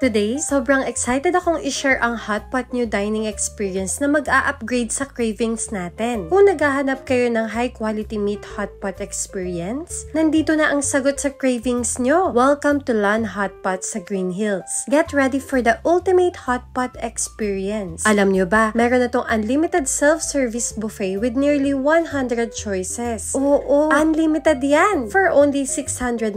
Today, sobrang excited akong i-share ang Hotpot new dining experience na mag-a-upgrade sa cravings natin. Kung naghahanap kayo ng high-quality meat hotpot experience, nandito na ang sagot sa cravings nyo. Welcome to LAN Hotpot sa Green Hills. Get ready for the ultimate hotpot experience. Alam nyo ba, meron na tong unlimited self-service buffet with nearly 100 choices. Oo, unlimited yan! For only 699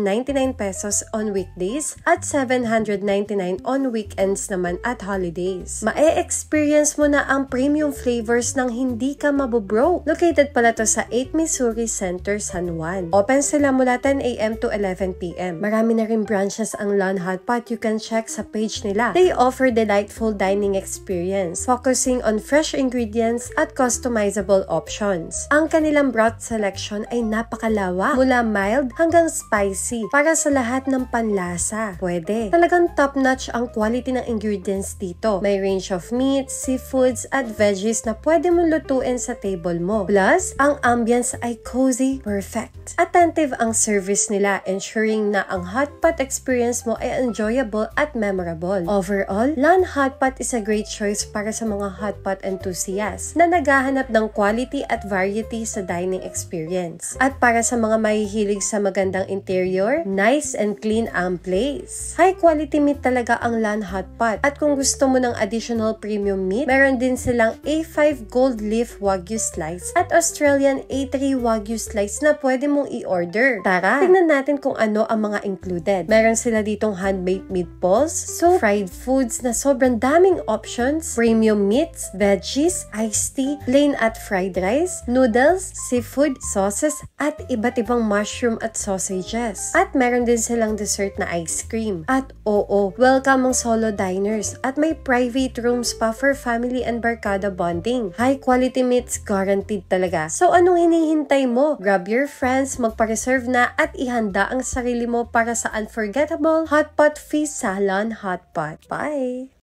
pesos on weekdays at 799 on weekends naman at holidays. Mae-experience mo na ang premium flavors ng hindi ka mabubroke. Located pala to sa 8 Missouri Center, San Juan. Open sila mula 10 a.m. to 11 p.m. Marami na rin branches ang LAN Hotpot. You can check sa page nila. They offer delightful dining experience, focusing on fresh ingredients at customizable options. Ang kanilang broth selection ay napakalawak, mula mild hanggang spicy, para sa lahat ng panlasa. Pwede. Talagang top-notch ang quality ng ingredients dito. May range of meats, seafoods, at veggies na pwede mong lutuin sa table mo. Plus, ang ambience ay cozy, perfect. Attentive ang service nila, ensuring na ang hotpot experience mo ay enjoyable at memorable. Overall, LAN Hotpot is a great choice para sa mga hotpot enthusiasts na naghahanap ng quality at variety sa dining experience. At para sa mga mahihilig sa magandang interior, nice and clean ang place. High quality meat talaga ang LAN Hotpot. At kung gusto mo ng additional premium meat, meron din silang A5 Gold Leaf Wagyu Slice at Australian A3 Wagyu Slice na pwede mong i-order. Tara, tingnan natin kung ano ang mga included. Meron sila ditong hand-baked meatballs, so fried foods na sobrang daming options, premium meats, veggies, iced tea, plain at fried rice, noodles, seafood, sauces, at iba't ibang mushroom at sausages. At meron din silang dessert na ice cream. At oo, welcome ang solo diners at may private rooms pa for family and barkada bonding. High quality meats guaranteed talaga. So anong hinihintay mo? Grab your friends, magpa-reserve na at ihanda ang sarili mo para sa unforgettable hotpot feast sa LAN Hotpot. Bye!